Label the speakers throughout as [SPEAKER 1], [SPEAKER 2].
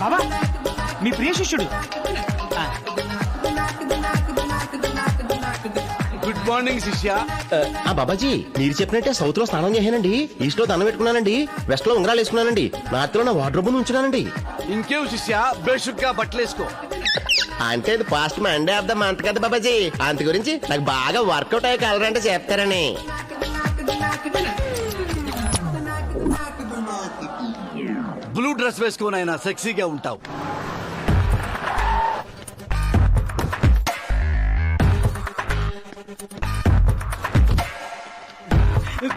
[SPEAKER 1] బాబా మీ ప్రియ శిష్యుడు.
[SPEAKER 2] Good morning శిష్య.
[SPEAKER 3] బాబాజీ మీరు చెప్పినట్టే సౌత్ లో స్నానం చేశానండి, ఈస్ట్ లో దండం పెట్టుకున్నానండి, వెస్ట్ లో ఉంగరాలు వేసుకున్నానండి, నార్త్ లో నా వార్డ్రోబ్ ఉంచున్నానండి.
[SPEAKER 2] ఇంకేం శిష్య, బేషుగ్గా బట్టలేసుకో.
[SPEAKER 3] అంటే ఇది past Monday of the month కదా బాబాజీ, అంత గురించి నాకు బాగా వర్కౌట్ అయ్యే కలర్ అంటే చెప్తారని.
[SPEAKER 2] బ్లూ డ్రెస్ వేసుకొని ఆయన సెక్సీగా ఉంటావు.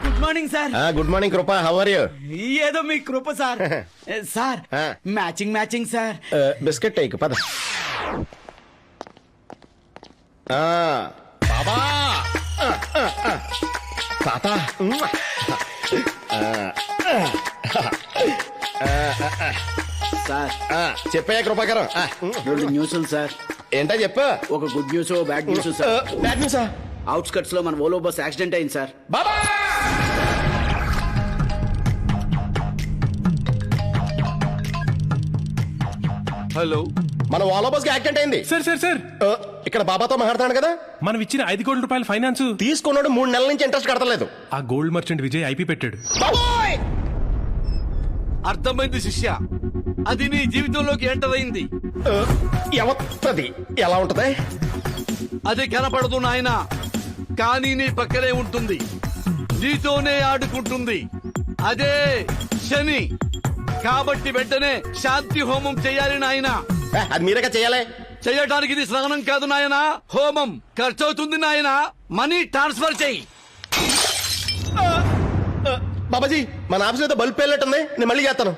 [SPEAKER 1] Good morning sir.
[SPEAKER 3] Good morning Kripa, how are you?
[SPEAKER 1] ఏదో మీ Kripa sir. Sir matching matching sir.
[SPEAKER 3] Biscuit take పద. బాబా తాత
[SPEAKER 4] సార్
[SPEAKER 3] చెప్పాయా కృపాకరం?
[SPEAKER 4] 2 న్యూస్లు సార్.
[SPEAKER 3] ఏంటో చెప్పు.
[SPEAKER 4] ఒక good news, bad news sir.
[SPEAKER 3] Bad న్యూసా?
[SPEAKER 4] అవుట్స్కట్స్ లో మన ఓలో బస్ యాక్సిడెంట్ అయింది సార్.
[SPEAKER 3] బాబా
[SPEAKER 2] హలో,
[SPEAKER 3] మన వాలో బస్ కి యాక్సిడెంట్ అయింది.
[SPEAKER 5] సార్ సార్ సార్
[SPEAKER 3] ఇక్కడ బాబాతో మాట్లాడుతున్నాను కదా.
[SPEAKER 5] మనం ఇచ్చిన 5 కోట్ల రూపాయల ఫైనాన్స్
[SPEAKER 3] తీసుకున్నాడు 3 నెలల నుంచి ఇంట్రెస్ట్ కడతలేదు.
[SPEAKER 5] ఆ గోల్డ్ మర్చెంట్ విజయ్ ఐపీ పెట్టాడు.
[SPEAKER 3] బాబోయ్!
[SPEAKER 2] అర్థమైంది శిష్య, అది నీ జీవితంలోకి ఎంటర్ అయింది.
[SPEAKER 3] ఎవత్తది ఎలా ఉంటది?
[SPEAKER 2] అది కనపడదు నాయన, కానీ నీ పక్కనే ఉంటుంది, నీతోనే ఆడుకుంటుంది. అదే శని. కాబట్టి వెంటనే శాంతి హోమం చేయాలి నాయన.
[SPEAKER 3] అది మీరేగా చేయాలి.
[SPEAKER 2] చేయటానికి ఇది స్నానం కాదు నాయన, హోమం. ఖర్చు అవుతుంది నాయన, మనీ ట్రాన్స్ఫర్ చెయ్యి.
[SPEAKER 3] బాబాజీ మన ఆఫీస్ అయితే బల్బ్ పేలినట్టుంది, నేను మళ్ళీ చేస్తాను.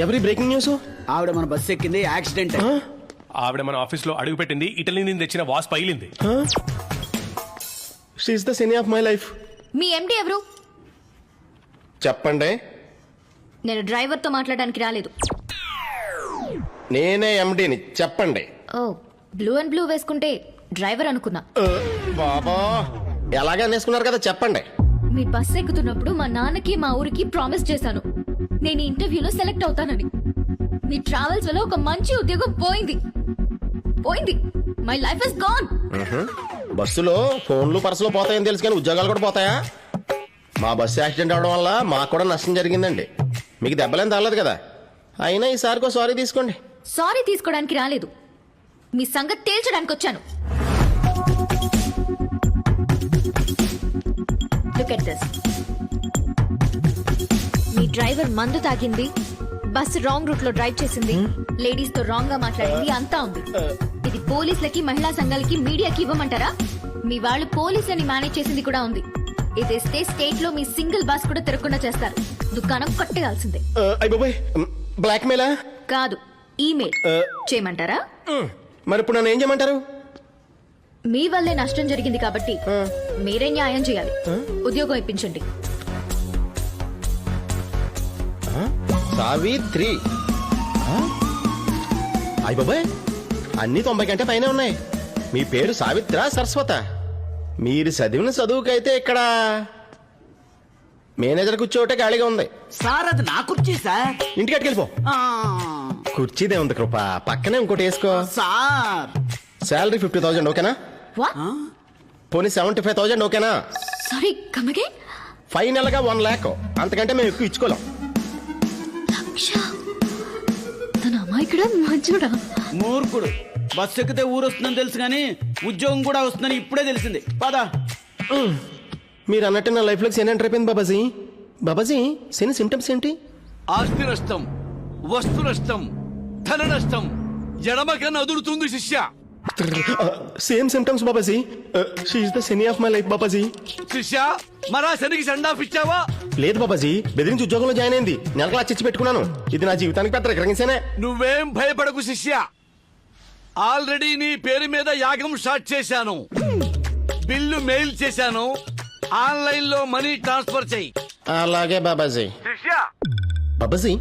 [SPEAKER 3] ఎవరి బ్రేకింగ్ న్యూస్?
[SPEAKER 4] ఆవిడ మన బస్ ఎక్కింది, యాక్సిడెంట్.
[SPEAKER 5] ఆవిడ మన ఆఫీస్ లో అడుగు పెట్టింది, ఇటలీ నుంచి తెచ్చిన వాస్ పగిలింది.
[SPEAKER 3] She is the sunny of my life.
[SPEAKER 6] మీ ఎండి ఎవరు?
[SPEAKER 3] చెప్పండి.
[SPEAKER 6] నేను డ్రైవర్ తో మాట్లాడడానికి రాలేదు.
[SPEAKER 3] నేనే ఎండిని, చెప్పండి.
[SPEAKER 6] ఓ, బ్లూ అండ్ బ్లూ వేసుకుంటే డ్రైవర్ అనుకున్నా.
[SPEAKER 3] బాబా ఎలాగే అనేసుకున్నారు కదా, చెప్పండి.
[SPEAKER 6] మీ బస్ ఎక్కుతున్నప్పుడు మా నాన్నకి మా ఊరికి ప్రామిస్ చేశాను, నేను ఈ ఇంటర్వ్యూలో సెలెక్ట్ అవుతానని. మీ ట్రావెల్స్ వల్ల ఒక మంచి ఉద్యోగం పోయింది. My life is gone.
[SPEAKER 3] బస్సులో ఫోన్లు పర్సులు పోతాయని తెలుసు, కానీ ఉద్యోగాలు కూడా పోతాయా? మా బస్సు యాక్సిడెంట్ అవడం వల్ల మాకు కూడా నష్టం జరిగిందండి. మీకు దెబ్బలేం తగలేదు కదా. అయినా ఈసారికో సారీ తీసుకోండి.
[SPEAKER 6] సారీ తీసుకోవడానికి రాలేదు, మీ సంగతి తేల్చడానికి వచ్చాను. Look at this. Me driver మందు తాగింది, బస్ రాంగ్ రూట్ లో డ్రైవ్ చేసింది, లేడీస్ తో రాంగ్ గా మాట్లాడింది, అంతా ఉంది. ఇది పోలీసులకి, మహిళా సంఘాలకి, మీడియాకి ఇవ్వమంటారా? మీ వాళ్ళు పోలీసులని మేనేజ్ చేసింది కూడా ఉంది. ఇదేస్తే స్టేట్ లో మీ సింగిల్ బస్ కూడా తిరగకుండా చేస్తారు. దుకాణం కొట్టేయాల్సిందే.
[SPEAKER 3] అయిపోయి బ్లాక్ మెయిలా?
[SPEAKER 6] కాదు, ఈమెయిల్ చేయమంటారా?
[SPEAKER 3] మరి ఇప్పుడు నన్ను ఏం చేయమంటారు?
[SPEAKER 6] మీ వల్లే నష్టం జరిగింది కాబట్టి మీరే న్యాయం చేయాలి. ఉద్యోగం ఇప్పించండి.
[SPEAKER 3] సావిత్రి. అయ్య బాబాయ్, అన్ని 90 కంటే పైన ఉన్నాయి. మీ పేరు సావిత్ర సరస్వత? మీరు చదివిన చదువుకైతే ఇక్కడ మేనేజర్ కూర్చోటే ఖాళీగా ఉంది.
[SPEAKER 1] సార్ అది నా కుర్చీ సార్.
[SPEAKER 3] ఇంటికి అట్టుకెళ్ళిపో. కుర్చీదే ఉంది కృప, పక్కనే ఇంకోటి వేసుకో.
[SPEAKER 1] సార్
[SPEAKER 3] శాలరీ 50,000 ఓకేనా? పోనీ 75,000 ఓకేనా?
[SPEAKER 6] Sorry, come again.
[SPEAKER 3] ఫైనల్ గా 1 lakh, అంతకంటే మేము ఎక్కువ ఇచ్చుకోలేం.
[SPEAKER 6] తన అమాయకుడా మంచోడా?
[SPEAKER 4] మూర్ఖుడు. బస్ ఎక్కితే ఊరు వస్తుందని తెలుసు కానీ ఉద్యోగం కూడా వస్తుందని ఇప్పుడే తెలిసింది. పదా.
[SPEAKER 3] మీరు అన్నట్టు నా లైఫ్ లోకి శని ఎంటర్ అయిపోయింది బాబాజీ. బాబాజీ శని సిమ్టమ్స్ ఏంటి?
[SPEAKER 2] ఆస్తి నష్టం, వస్తు నష్టం, ధన నష్టం. ఎడమకన్నా అదురుతుంది శిష్య.
[SPEAKER 3] Same symptoms Babaji. She is the Shani of my life Babaji.
[SPEAKER 2] శిష్య, మరా శనికి సెండ్ ఆఫ్ ఇచ్చావా?
[SPEAKER 3] లేదు బాబాజీ, బెదిరించి ఉద్యోగంలో జాయిన్ అయింది. నెలకు చిచ్చి పెట్టుకున్నాను. ఇది నా జీవితానికి పెద్ద రికగ్నిషనే.
[SPEAKER 2] నువ్వేం భయపడకు శిష్య, ఆల్రెడీ నీ పేరు మీద యాగం స్టార్ట్ చేశాను. బిల్లు మెయిల్ చేశాను, ఆన్లైన్ లో మనీ ట్రాన్స్ఫర్ చెయ్యి.
[SPEAKER 3] అలాగే బాబాజీ.
[SPEAKER 2] శిష్య,
[SPEAKER 3] బాబాజీ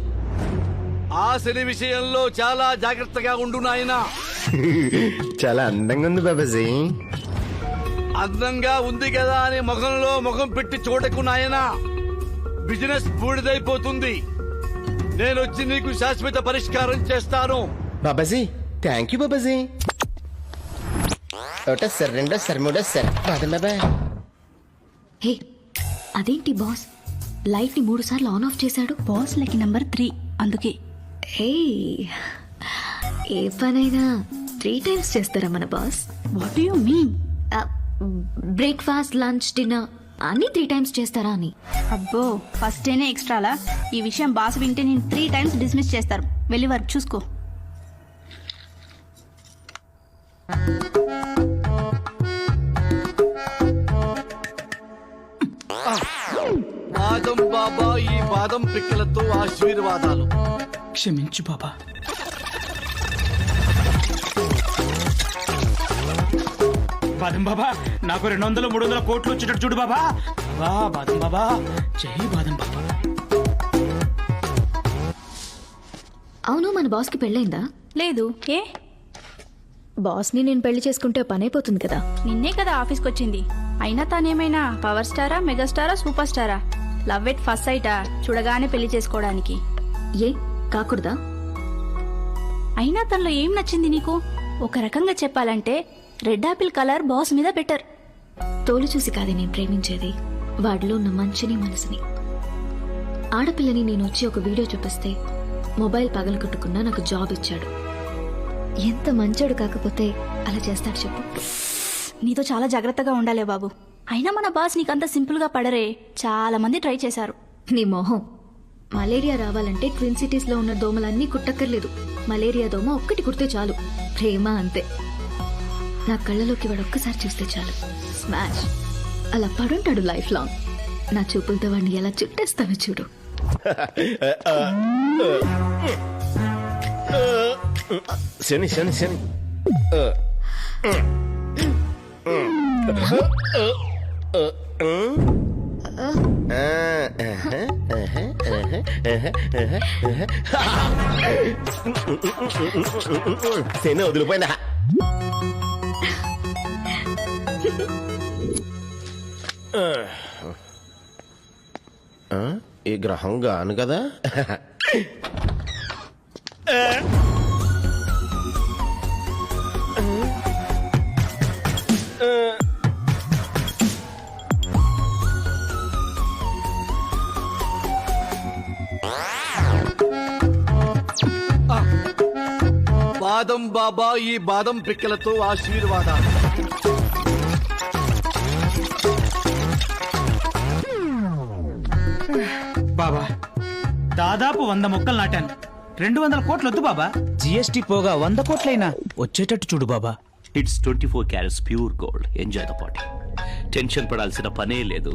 [SPEAKER 2] ఆ శని విషయంలో చాలా జాగ్రత్తగా ఉండు నాయనా.
[SPEAKER 3] చాలా అందంగా ఉంది బాబాజీ.
[SPEAKER 2] అందంగా ఉంది కదా అని ముఖంలో ముఖం పెట్టి చూడకు నాయనా. బిజినెస్ బూడిదైపోతుంది. నేనొచ్చి నీకు శాశ్వత పరిష్కారం చేస్తాను.
[SPEAKER 3] Babaji thank you Babaji. ఒకటో సార్ రెండో సార్ మూడో సార్ బాబా.
[SPEAKER 6] హే అదేంటి బాస్ లైట్ ని 3 సార్లు ఆన్ ఆఫ్ చేశాడు.
[SPEAKER 7] బాస్ లకి నంబర్ 3 అందుకే.
[SPEAKER 6] హే ఏ పనైనా 3 టైమ్స్ చేస్తారా మన boss?
[SPEAKER 7] What you mean?
[SPEAKER 6] Breakfast lunch dinner అన్ని 3 టైమ్స్ చేస్తారా అని.
[SPEAKER 7] అబ్బో ఫస్ట్ డేనే ఎక్స్ట్రాలా? ఈ విషయం బాస్ వింటే నేను 3 టైమ్స్ డిస్మిస్ చేస్తారు. వెళ్ళి వర్క్ చూసుకో.
[SPEAKER 2] బాదం బాబా ఈ బాదం పిక్కలతో ఆశీర్వాదాలు.
[SPEAKER 4] క్షమించు బాబా. బాదం బాబా నాకు 200 300 కోట్లు వచ్చేటట్టు చూడు బాబా. బాబా బాదం బాబా జై బాదం బాబా.
[SPEAKER 6] అవును మన బాస్ కి పెళ్ళైందా?
[SPEAKER 7] లేదు. ఏ
[SPEAKER 6] బాస్ ని నేను పెళ్లి చేసుకుంటే పని అయిపోతుంది కదా.
[SPEAKER 7] నిన్నే కదా ఆఫీస్కి వచ్చింది. అయినా తానేమైనా పవర్ స్టారా మెగాస్టారా సూపర్ స్టారా? లవ్ ఎట్ ఫస్ట్ సైటా? చూడగానే పెళ్లి చేసుకోవడానికి.
[SPEAKER 6] ఏ కాకూడదా?
[SPEAKER 7] అయినా తనలో ఏం నచ్చింది నీకు? ఒక రకంగా చెప్పాలంటే రెడ్ ఆపిల్ కలర్ బాస్ మీద బెటర్.
[SPEAKER 6] తోలు చూసి కాదే నేను ప్రేమించేది, వాడిలో ఉన్న మంచిని మనసుని. ఆడపిల్లని నేను వచ్చి ఒక వీడియో చూపిస్తే మొబైల్ పగలగొట్టుకున్నా నాకు జాబ్ ఇచ్చాడు. ఎంత మంచోడు కాకపోతే అలా చేస్తాడు చెప్పు.
[SPEAKER 7] నీతో చాలా జాగ్రత్తగా ఉండాలే బాబు. అయినా మన బాస్ నీకంత సింపుల్ గా పడరే. చాలా మంది ట్రై చేశారు.
[SPEAKER 6] నీ మొహం. మలేరియా రావాలంటే ట్విన్ సిటీస్ లో ఉన్న దోమలన్నీ కుట్టక్కర్లేదు. మలేరియా దోమ ఒక్కటి కుడితే చాలు. ప్రేమ అంతే. నా కళ్ళలోకి వాడు ఒక్కసారి చూస్తే చాలు స్మాష్. అలా పడుంటాడు లైఫ్ లాంగ్. నా చూపులతో వాడిని ఎలా చుట్టేస్తానో చూడు.
[SPEAKER 3] శని శని శని. శని వదిలిపోయిందా? ఈ గ్రహం గాను కదా.
[SPEAKER 2] బాదం బాబా ఈ బాదం పిక్కలతో ఆశీర్వాదాలు.
[SPEAKER 4] బాబా దాదాపు 100 మొక్కలు నాటాను. 200 కోట్లు వద్దు బాబా. జిఎస్టీ పోగా 100 కోట్లైనా వచ్చేటట్టు చూడు బాబా.
[SPEAKER 8] It's 24 carats pure gold. Enjoy the party. Tension పడాల్సిన పనే లేదు.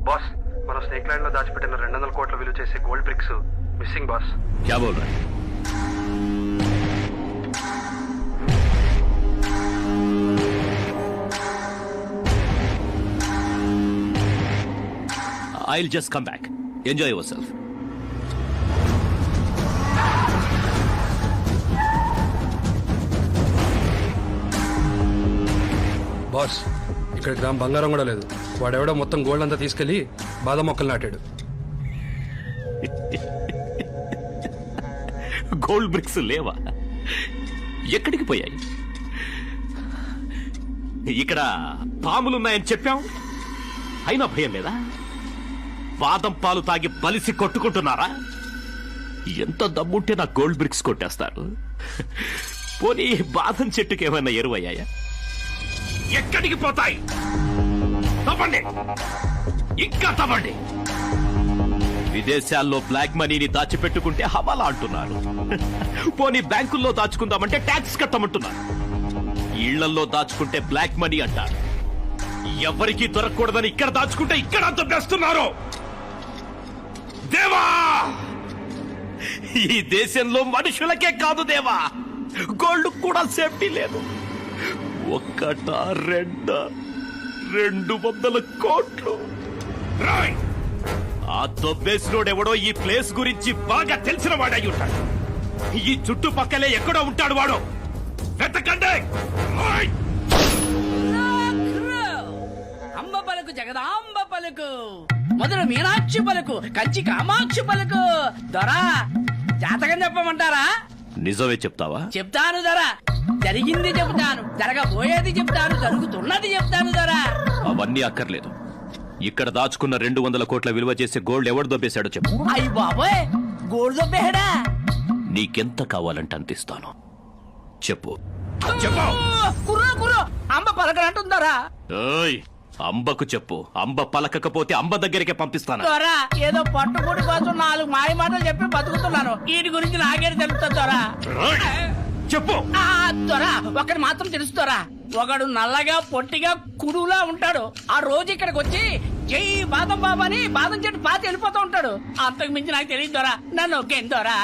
[SPEAKER 9] బాస్ మన స్నేక్ ల్యాండ్ లో దాచిపెట్టిన 200 కోట్ల విలువ చేసే గోల్డ్ బ్రిక్స్ మిస్సింగ్ బాస్.
[SPEAKER 8] క్యా బోల్ రహే? I'll just come back. Enjoy yourself.
[SPEAKER 9] Boss ఇక్కడ గ్రామ్ బంగారం కూడా లేదు. వాడెవడో మొత్తం గోల్డ్ అంతా తీసుకెళ్లి బాదం మొక్కలు నాటాడు.
[SPEAKER 8] గోల్డ్ బ్రిక్స్ లేవా? ఎక్కడికి పోయాయి? ఇక్కడ పాములున్నాయని చెప్పాం, అయినా భయం లేదా? బాదం పాలు తాగి బలిసి కొట్టుకుంటున్నారా? ఎంత దమ్ముంటే నా గోల్డ్ బ్రిక్స్ కొట్టేస్తారు. పోనీ బాదం చెట్టుకి ఏమైనా ఎరువయ్యాయా? ఎక్కడికి పోతాయి? తవ్వండి, ఇంకా తవ్వండి. విదేశాల్లో బ్లాక్ మనీని దాచిపెట్టుకుంటే హవాలా అంటున్నారు. పోనీ బ్యాంకుల్లో దాచుకుందామంటే ట్యాక్స్ కట్టమంటున్నారు. ఇళ్లల్లో దాచుకుంటే బ్లాక్ మనీ అంటారు. ఎవరికి దొరకకూడదని ఇక్కడ దాచుకుంటే ఇక్కడ దొబ్బేస్తున్నారు. దేవా, ఈ దేశంలో మనుషులకే కాదు దేవా, గోల్డ్ కూడా సేఫ్టీ లేదు. ఒక్కట రెండ 200 కోట్లు. రాయ్, ఆ దొబ్బేసినోడెవడో ఈ ప్లేస్ గురించి బాగా తెలిసిన వాడై ఉంటాడు. ఈ చుట్టుపక్కలే ఎక్కడో ఉంటాడు వాడు. వెతకండి. ఓయ్!
[SPEAKER 10] అంబ పలుకు జగదాంబ పలుకు, మొదలు మీనాక్షి పలుకు, కంచి కామాక్షి పలుకు. దొరా జాతకం చెప్పమంటారా?
[SPEAKER 8] నిజమే చెప్తావా?
[SPEAKER 10] చెప్తాను దొరా. జరిగింది చెప్తాను, జరగబోయేది చెప్తాను, జరుగుతున్నది చెప్తాను దొరా.
[SPEAKER 8] అవన్నీ అక్కర్లేదు. ఇక్కడ దాచుకున్న 200 కోట్ల విలువ చేసే గోల్డ్ ఎవడు దొబ్బేశాడో చెప్పు.
[SPEAKER 10] అయ్యి బాబోయ్, గోల్డ్ దొబ్బేహడా?
[SPEAKER 8] నీకెంత కావాలంటే అంత ఇస్తాను. చెప్పు.
[SPEAKER 10] కుర్రో కుర్రో, అంబ పలకనంటుందరా.
[SPEAKER 8] ఏయ్, అంబకు చెప్పు. అంబ పలకకపోతే అంబ దగ్గరికే పంపిస్తాను.
[SPEAKER 10] దొరా ఏదో పట్టుబడి కోసం 4 మాయ మాటలు చెప్పి బతుకుతున్నాను. వీటి గురించి నాకే తెలుస్తుంది దొరా.
[SPEAKER 8] చెప్పు.
[SPEAKER 10] దొరా ఒకటి మాత్రం తెలుస్తారా, ఒకడు నల్లగా పొట్టిగా కురులా ఉంటాడు. ఆ రోజు ఇక్కడికి వచ్చి జై బాదం బాబా అని బాదం చెట్టు పాతి వెళ్ళిపోతూ ఉంటాడు. అంతకు మించి నాకు తెలియదు దొరా. నన్ను ఒకేం దొరా.